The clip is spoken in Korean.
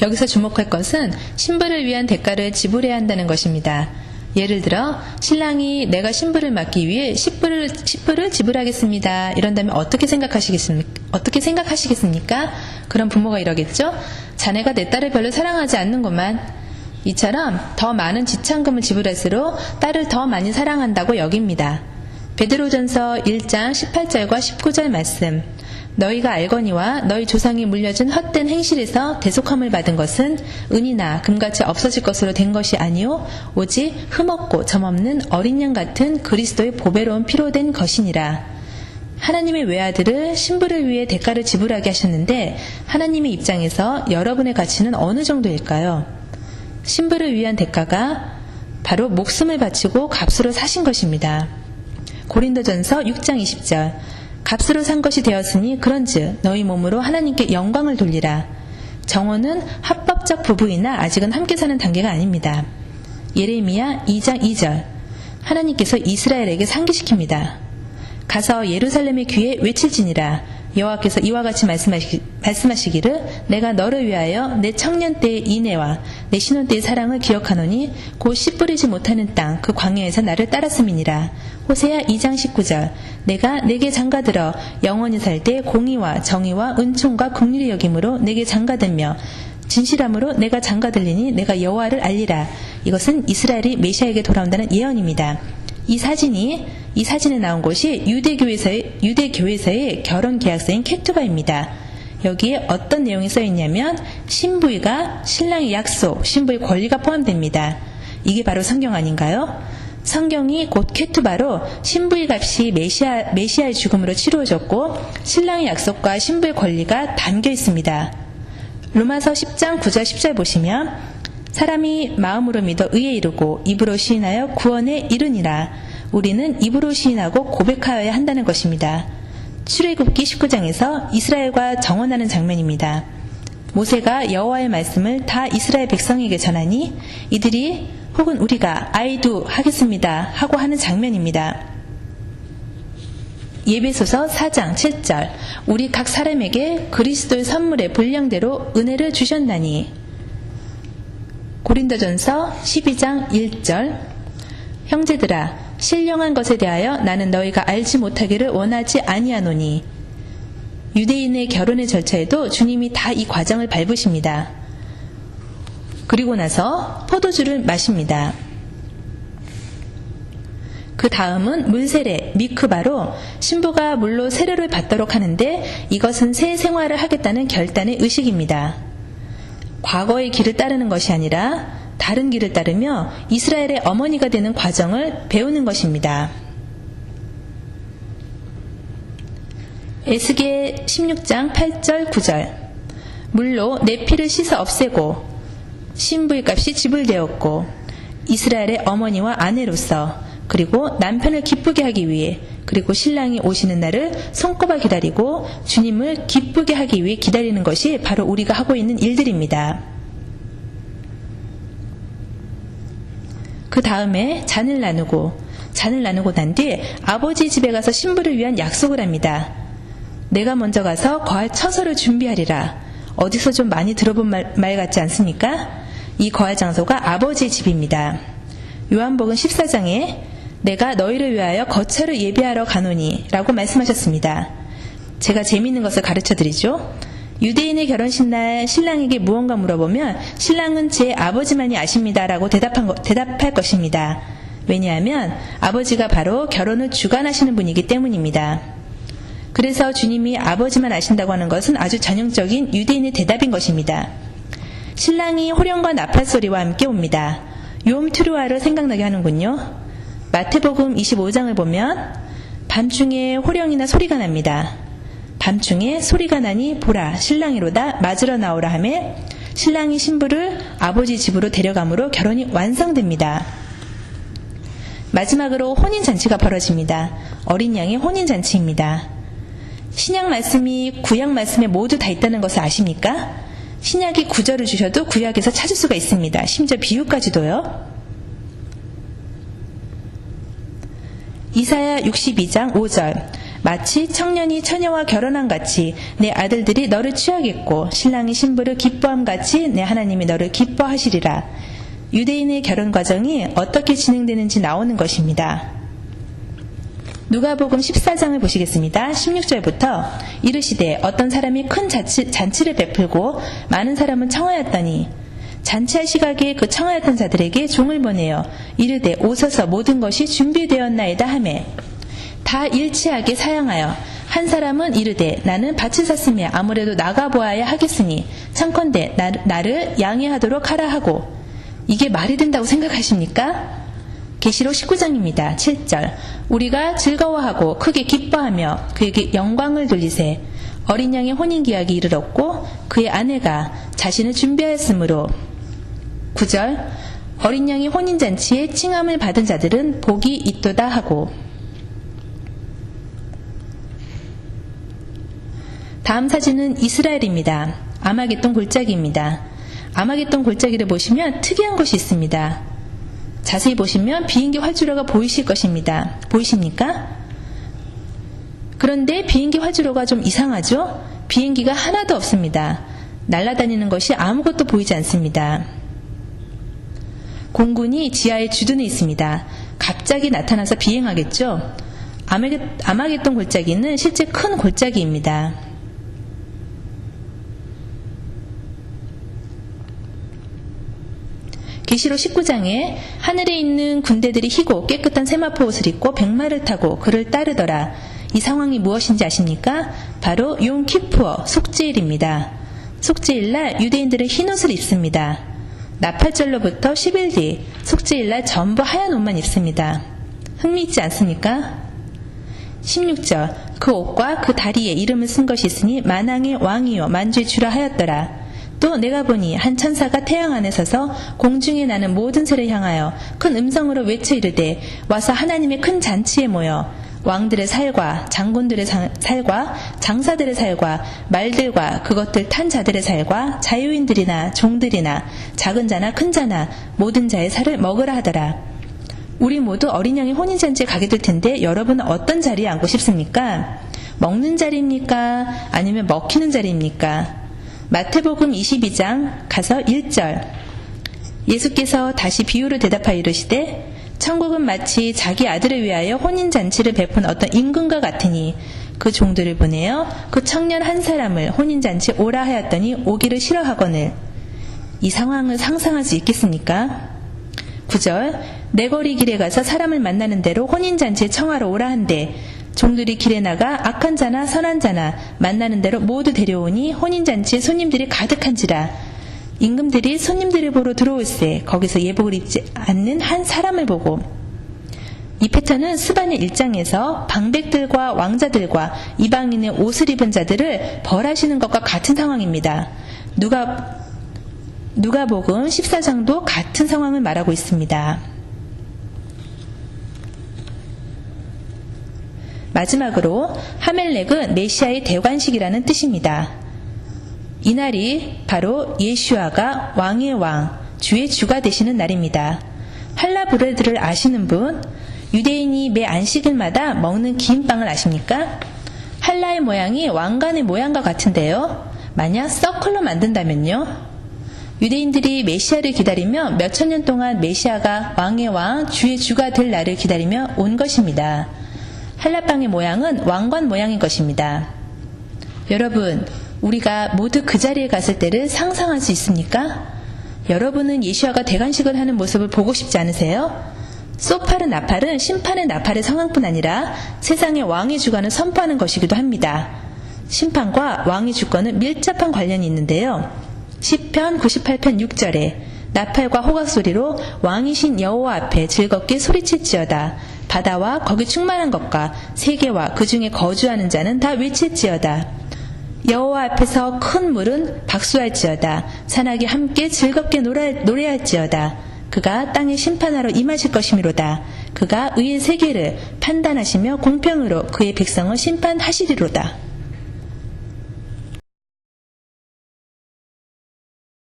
여기서 주목할 것은 신부를 위한 대가를 지불해야 한다는 것입니다. 예를 들어 신랑이 내가 신부를 맡기 위해 10불을 지불하겠습니다. 이런다면 어떻게 생각하시겠습니까? 그런 부모가 이러겠죠? 자네가 내 딸을 별로 사랑하지 않는구만. 이처럼 더 많은 지참금을 지불할수록 딸을 더 많이 사랑한다고 여깁니다. 베드로전서 1장 18절과 19절 말씀. 너희가 알거니와 너희 조상이 물려준 헛된 행실에서 대속함을 받은 것은 은이나 금같이 없어질 것으로 된 것이 아니요 오직 흠없고 점없는 어린 양 같은 그리스도의 보배로운 피로 된 것이니라. 하나님의 외아들을 신부를 위해 대가를 지불하게 하셨는데 하나님의 입장에서 여러분의 가치는 어느 정도일까요? 신부를 위한 대가가 바로 목숨을 바치고 값으로 사신 것입니다. 고린도전서 6장 20절. 값으로 산 것이 되었으니 그런즉 너희 몸으로 하나님께 영광을 돌리라. 정혼은 합법적 부부이나 아직은 함께 사는 단계가 아닙니다. 예레미야 2장 2절. 하나님께서 이스라엘에게 상기시킵니다. 가서 예루살렘의 귀에 외칠지니라. 여호와께서 이와 같이 말씀하시기를 내가 너를 위하여 내 청년 때의 인애와 내 신혼 때의 사랑을 기억하노니 곧 씨 뿌리지 못하는 땅 그 광야에서 나를 따랐음이니라. 호세아 2장 19절. 내가 내게 장가들어 영원히 살 때 공의와 정의와 은총과 긍휼히 여김으로 내게 장가들며 진실함으로 내가 장가들리니 내가 여호와를 알리라. 이것은 이스라엘이 메시아에게 돌아온다는 예언입니다. 이 사진에 나온 곳이 유대교회에서의 결혼 계약서인 케투바입니다. 여기에 어떤 내용이 써있냐면 신부가 신랑의 약속, 신부의 권리가 포함됩니다. 이게 바로 성경 아닌가요? 성경이 곧 케투바로 신부의 값이 메시아의 죽음으로 치루어졌고 신랑의 약속과 신부의 권리가 담겨 있습니다. 로마서 10장 9절 10절 보시면 사람이 마음으로 믿어 의에 이르고 입으로 시인하여 구원에 이르니라. 우리는 입으로 시인하고 고백하여야 한다는 것입니다. 출애굽기 19장에서 이스라엘과 정언하는 장면입니다. 모세가 여호와의 말씀을 다 이스라엘 백성에게 전하니 이들이 혹은 우리가 I do 하겠습니다 하고 하는 장면입니다. 예배소서 4장 7절. 우리 각 사람에게 그리스도의 선물의 분량대로 은혜를 주셨나니. 고린도전서 12장 1절. 형제들아 신령한 것에 대하여 나는 너희가 알지 못하기를 원하지 아니하노니. 유대인의 결혼의 절차에도 주님이 다 이 과정을 밟으십니다. 그리고 나서 포도주를 마십니다. 그 다음은 물세례, 미크바로 신부가 물로 세례를 받도록 하는데 이것은 새 생활을 하겠다는 결단의 의식입니다. 과거의 길을 따르는 것이 아니라 다른 길을 따르며 이스라엘의 어머니가 되는 과정을 배우는 것입니다. 에스겔 16장 8절 9절. 물로 내 피를 씻어 없애고 신부의 값이 지불되었고 이스라엘의 어머니와 아내로서 그리고 남편을 기쁘게 하기 위해 그리고 신랑이 오시는 날을 손꼽아 기다리고 주님을 기쁘게 하기 위해 기다리는 것이 바로 우리가 하고 있는 일들입니다. 그 다음에 잔을 나누고 난 뒤 아버지 집에 가서 신부를 위한 약속을 합니다. 내가 먼저 가서 거할 처소를 준비하리라. 어디서 좀 많이 들어본 말 같지 않습니까? 이 거할 장소가 아버지의 집입니다. 요한복음 14장에 내가 너희를 위하여 거처를 예비하러 가노니 라고 말씀하셨습니다. 제가 재미있는 것을 가르쳐드리죠. 유대인의 결혼식 날 신랑에게 무언가 물어보면 신랑은 제 아버지만이 아십니다 라고 대답할 것입니다. 왜냐하면 아버지가 바로 결혼을 주관하시는 분이기 때문입니다. 그래서 주님이 아버지만 아신다고 하는 것은 아주 전형적인 유대인의 대답인 것입니다. 신랑이 호령과 나팔 소리와 함께 옵니다. 욤 트루아를 생각나게 하는군요. 마태복음 25장을 보면 밤중에 호령이나 소리가 납니다. 밤중에 소리가 나니 보라 신랑이로다 맞으러 나오라 하매 신랑이 신부를 아버지 집으로 데려가므로 결혼이 완성됩니다. 마지막으로 혼인잔치가 벌어집니다. 어린 양의 혼인잔치입니다. 신약 말씀이 구약 말씀에 모두 다 있다는 것을 아십니까? 신약이 구절을 주셔도 구약에서 찾을 수가 있습니다. 심지어 비유까지도요. 이사야 62장 5절. 마치 청년이 처녀와 결혼한 같이 내 아들들이 너를 취하겠고 신랑이 신부를 기뻐함 같이 내 하나님이 너를 기뻐하시리라. 유대인의 결혼 과정이 어떻게 진행되는지 나오는 것입니다. 누가복음 14장을 보시겠습니다. 16절부터 이르시되 어떤 사람이 큰 잔치를 베풀고 많은 사람은 청하였더니 잔치할 시각에 그 청하였던 자들에게 종을 보내어 이르되 오소서 모든 것이 준비되었나이다 하매 다 일치하게 사양하여 한 사람은 이르되 나는 밭을 샀으며 아무래도 나가보아야 하겠으니 청컨대 나를 양해하도록 하라 하고 이게 말이 된다고 생각하십니까? 계시록 19장입니다. 7절 우리가 즐거워하고 크게 기뻐하며 그에게 영광을 돌리세 어린 양의 혼인기약이 이르렀고 그의 아내가 자신을 준비하였으므로 9절 어린 양의 혼인잔치에 칭함을 받은 자들은 복이 있도다 하고 다음 사진은 이스라엘입니다. 아마겟돈 골짜기입니다. 아마겟돈 골짜기를 보시면 특이한 것이 있습니다. 자세히 보시면 비행기 활주로가 보이실 것입니다. 보이십니까? 그런데 비행기 활주로가 좀 이상하죠? 비행기가 하나도 없습니다. 날아다니는 것이 아무것도 보이지 않습니다. 공군이 지하에 주둔해 있습니다. 갑자기 나타나서 비행하겠죠? 아마겟돈 골짜기는 실제 큰 골짜기입니다. 계시록 19장에 하늘에 있는 군대들이 희고 깨끗한 세마포 옷을 입고 백마를 타고 그를 따르더라. 이 상황이 무엇인지 아십니까? 바로 욤키푸어 속죄일입니다. 속죄일날 유대인들은 흰옷을 입습니다. 나팔절로부터 10일 뒤 속죄일날 전부 하얀 옷만 입습니다. 흥미있지 않습니까? 16절 그 옷과 그 다리에 이름을 쓴 것이 있으니 만왕의 왕이요 만주의 주라 하였더라. 또 내가 보니 한 천사가 태양 안에 서서 공중에 나는 모든 새를 향하여 큰 음성으로 외쳐 이르되 와서 하나님의 큰 잔치에 모여 왕들의 살과 장군들의 살과 장사들의 살과 말들과 그것들 탄 자들의 살과 자유인들이나 종들이나 작은 자나 큰 자나 모든 자의 살을 먹으라 하더라. 우리 모두 어린 양의 혼인잔치에 가게 될 텐데 여러분은 어떤 자리에 앉고 싶습니까? 먹는 자리입니까? 아니면 먹히는 자리입니까? 마태복음 22장 가서 1절 예수께서 다시 비유를 대답하여 이르시되 천국은 마치 자기 아들을 위하여 혼인잔치를 베푼 어떤 임금과 같으니 그 종들을 보내어 그 청년 한 사람을 혼인잔치에 오라 하였더니 오기를 싫어하거늘. 이 상황을 상상할 수 있겠습니까? 9절 내 거리 길에 가서 사람을 만나는 대로 혼인잔치에 청하러 오라 한대 종들이 길에 나가 악한 자나 선한 자나 만나는 대로 모두 데려오니 혼인잔치에 손님들이 가득한지라. 임금들이 손님들을 보러 들어올세 거기서 예복을 입지 않는 한 사람을 보고. 이 패턴은 스바냐 1장에서 방백들과 왕자들과 이방인의 옷을 입은 자들을 벌하시는 것과 같은 상황입니다. 누가복음 14장도 같은 상황을 말하고 있습니다. 마지막으로 하멜렉은 메시아의 대관식이라는 뜻입니다. 이날이 바로 예슈아가 왕의 왕, 주의 주가 되시는 날입니다. 할라 브레드를 아시는 분? 유대인이 매 안식일마다 먹는 긴 빵을 아십니까? 할라의 모양이 왕관의 모양과 같은데요. 만약 서클로 만든다면요? 유대인들이 메시아를 기다리며 몇천 년 동안 메시아가 왕의 왕, 주의 주가 될 날을 기다리며 온 것입니다. 한라빵의 모양은 왕관 모양인 것입니다. 여러분, 우리가 모두 그 자리에 갔을 때를 상상할 수 있습니까? 여러분은 예수아가 대관식을 하는 모습을 보고 싶지 않으세요? 소파르 나팔은 심판의 나팔의 상황뿐 아니라 세상의 왕의 주관을 선포하는 것이기도 합니다. 심판과 왕의 주권은 밀접한 관련이 있는데요. 시편 98편 6절에 나팔과 호각소리로 왕이신 여호와 앞에 즐겁게 소리칠지어다. 바다와 거기 충만한 것과 세계와 그 중에 거주하는 자는 다 외칠지어다. 여호와 앞에서 큰 물은 박수할지어다. 산악이 함께 즐겁게 노래할지어다. 그가 땅에 심판하러 임하실 것이미로다. 그가 의의 세계를 판단하시며 공평으로 그의 백성을 심판하시리로다.